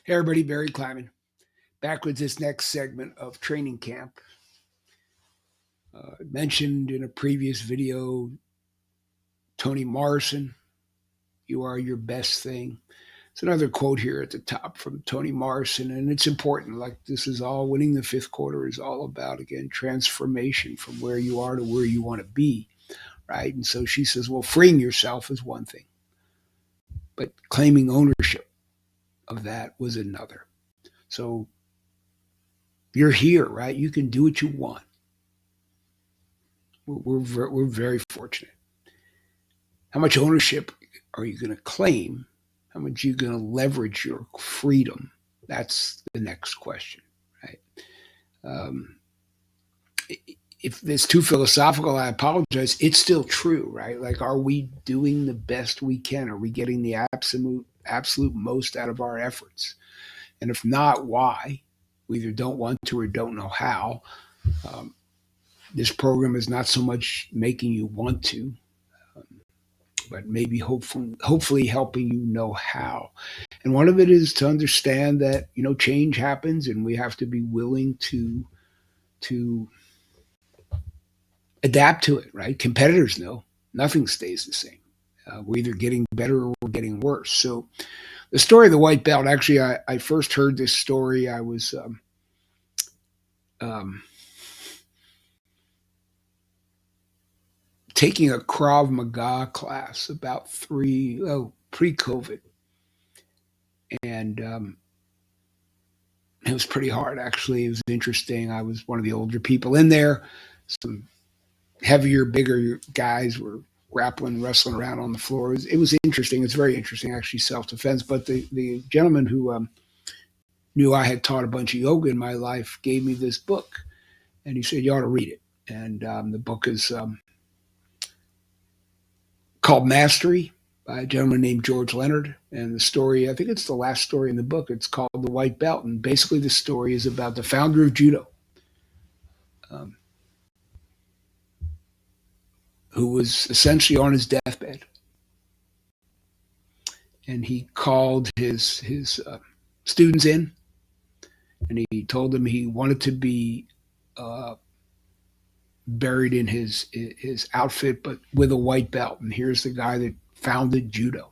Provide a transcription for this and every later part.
Hey everybody, Barry Kleiman, back with this next segment of training camp. Mentioned in a previous video, Toni Morrison, you are your best thing. It's another quote here at the top from Toni Morrison, and it's important. Like this is all winning the fifth quarter is all about, again, transformation from where you are to where you want to be, right? And so she says, well, freeing yourself is one thing, but claiming ownership of that was another. So you're here, right? You can do what you want. We're very fortunate. How much ownership are you going to claim? How much are you going to leverage your freedom? That's the next question, right? Um, if it's too philosophical, I apologize. It's still true, right? Like, are we doing the best we can? Are we getting the absolute most out of our efforts? And if not, why? We either don't want to or don't know how. Um, this program is not so much making you want to, but maybe hopefully helping you know how. And one of it is to understand that change happens, and we have to be willing to adapt to it. Right? Competitors know nothing stays the same. We're either getting better or we're getting worse. So the story of the white belt. Actually, I first heard this story. I was um, taking a Krav Maga class about pre-COVID, and it was pretty hard, actually. It was interesting. I was one of the older people in there. Some heavier, bigger guys were grappling, wrestling around on the floor. It was interesting. It's very interesting, actually, self-defense. But the gentleman who knew I had taught a bunch of yoga in my life gave me this book, and he said, you ought to read it. And the book is called Mastery by a gentleman named George Leonard. And the story, I think it's the last story in the book, it's called The White Belt. And basically the story is about the founder of judo, um, who was essentially on his deathbed. And he called his students in, and he told them he wanted to be uh, buried in his outfit, but with a white belt. And here's the guy that founded judo,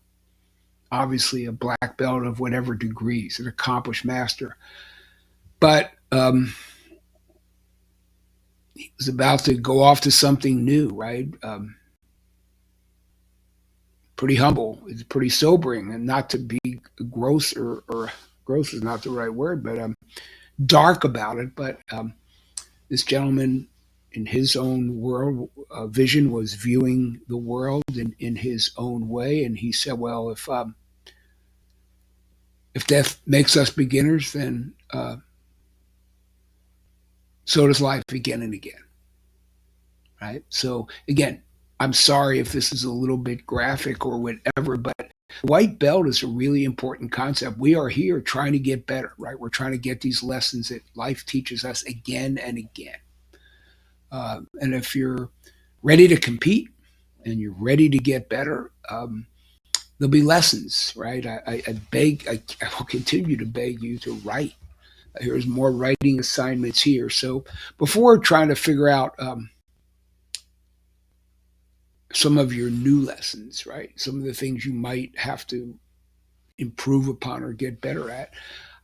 obviously a black belt of whatever degrees, an accomplished master. But he was about to go off to something new, right? Pretty humble. It's pretty sobering, and not to be gross or gross is not the right word, but dark about it. But this gentleman, in his own world vision, was viewing the world in his own way, and he said, "Well, if death makes us beginners, then so does life again and again." Right? So again, I'm sorry if this is a little bit graphic or whatever, but white belt is a really important concept. We are here trying to get better, right? We're trying to get these lessons that life teaches us again and again. And if you're ready to compete and you're ready to get better, there'll be lessons, right? I will continue to beg you to write. Here's more writing assignments here. So before trying to figure out some of your new lessons, right? Some of the things you might have to improve upon or get better at.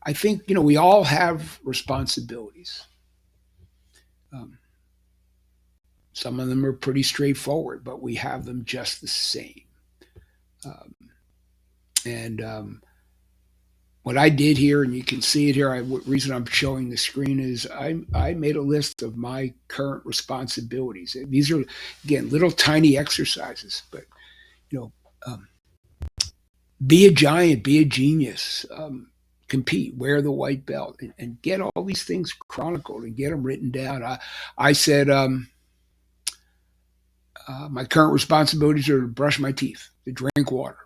I think, we all have responsibilities. Um, some of them are pretty straightforward, but we have them just the same. Um, and what I did here, and you can see it here, reason I'm showing the screen is I made a list of my current responsibilities. These are, again, little tiny exercises, but, you know, um, be a giant, be a genius, compete, wear the white belt, and get all these things chronicled and get them written down. I said my current responsibilities are to brush my teeth, to drink water.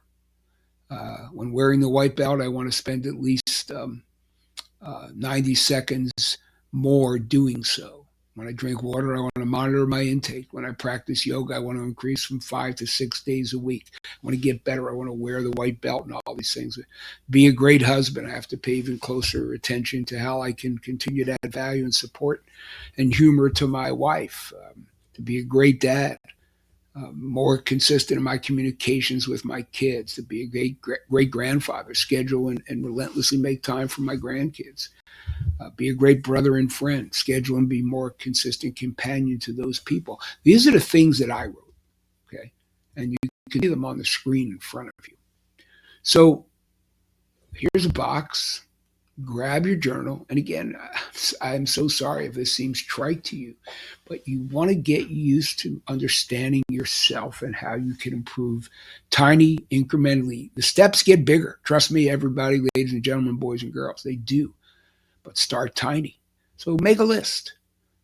When wearing the white belt, I want to spend at least 90 seconds more doing so. When I drink water, I want to monitor my intake. When I practice yoga, I want to increase from 5 to 6 days a week. I want to get better. I want to wear the white belt and all these things. Be a great husband. I have to pay even closer attention to how I can continue to add value and support and humor to my wife. To be a great dad, more consistent in my communications with my kids, to be a great grandfather, schedule and relentlessly make time for my grandkids. Be a great brother and friend, schedule and be more consistent companion to those people. These are the things that I wrote, okay? And you can see them on the screen in front of you. So here's a box. Grab your journal. And again, I'm so sorry if this seems trite to you, but you want to get used to understanding yourself and how you can improve tiny, incrementally. The steps get bigger. Trust me, everybody, ladies and gentlemen, boys and girls, they do. But start tiny. So make a list.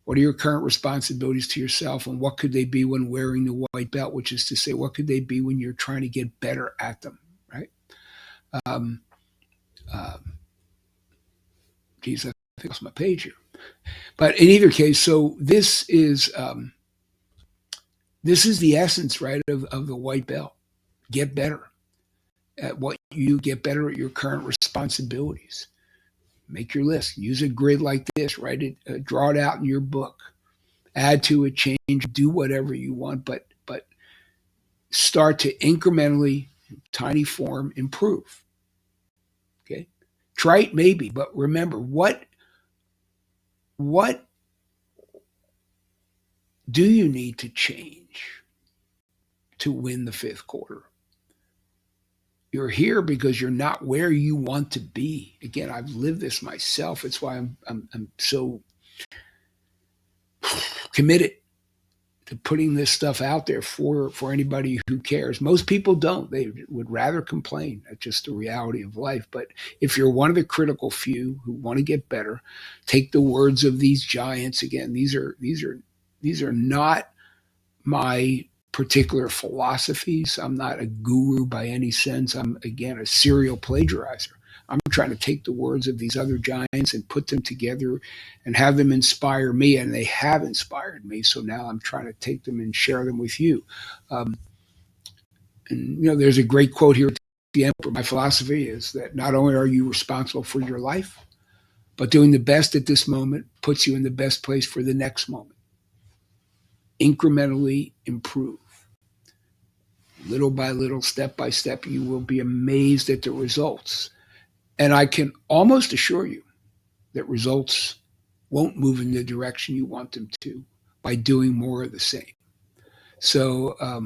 What are your current responsibilities to yourself, and what could they be when wearing the white belt, which is to say, what could they be when you're trying to get better at them, right? Um, geez, I think I lost my page here. But in either case, so this is the essence, right, of the white belt. Get better at what you get better at your current responsibilities. Make your list. Use a grid like this. Write it. Draw it out in your book. Add to it, change, do whatever you want, but start to incrementally, tiny form, improve. Okay, trite maybe, but remember what do you need to change to win the fifth quarter? You're here because you're not where you want to be. Again, I've lived this myself. It's why I'm so committed to putting this stuff out there for anybody who cares. Most people don't. They would rather complain. That's just the reality of life. But if you're one of the critical few who want to get better, take the words of these giants. Again, these are not my particular philosophies. I'm not a guru by any sense. I'm, again, a serial plagiarizer. I'm trying to take the words of these other giants and put them together and have them inspire me, and they have inspired me. So now I'm trying to take them and share them with you. And there's a great quote here at the Emperor. My philosophy is that not only are you responsible for your life, but doing the best at this moment puts you in the best place for the next moment. Incrementally improve. Little by little, step by step, you will be amazed at the results. And I can almost assure you that results won't move in the direction you want them to by doing more of the same. So I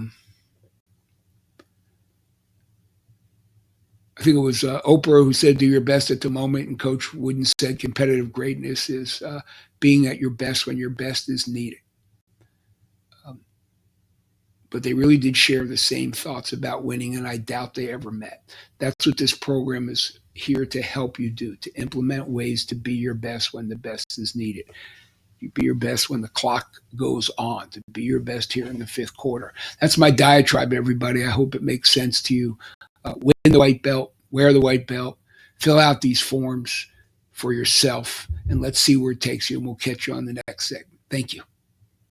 think it was Oprah who said, do your best at the moment. And Coach Wooden said, competitive greatness is being at your best when your best is needed. But they really did share the same thoughts about winning, and I doubt they ever met. That's what this program is here to help you do, to implement ways to be your best when the best is needed. You be your best when the clock goes on, to be your best here in the fifth quarter. That's my diatribe, everybody. I hope it makes sense to you. Win the white belt, wear the white belt, fill out these forms for yourself, and let's see where it takes you, and we'll catch you on the next segment. Thank you.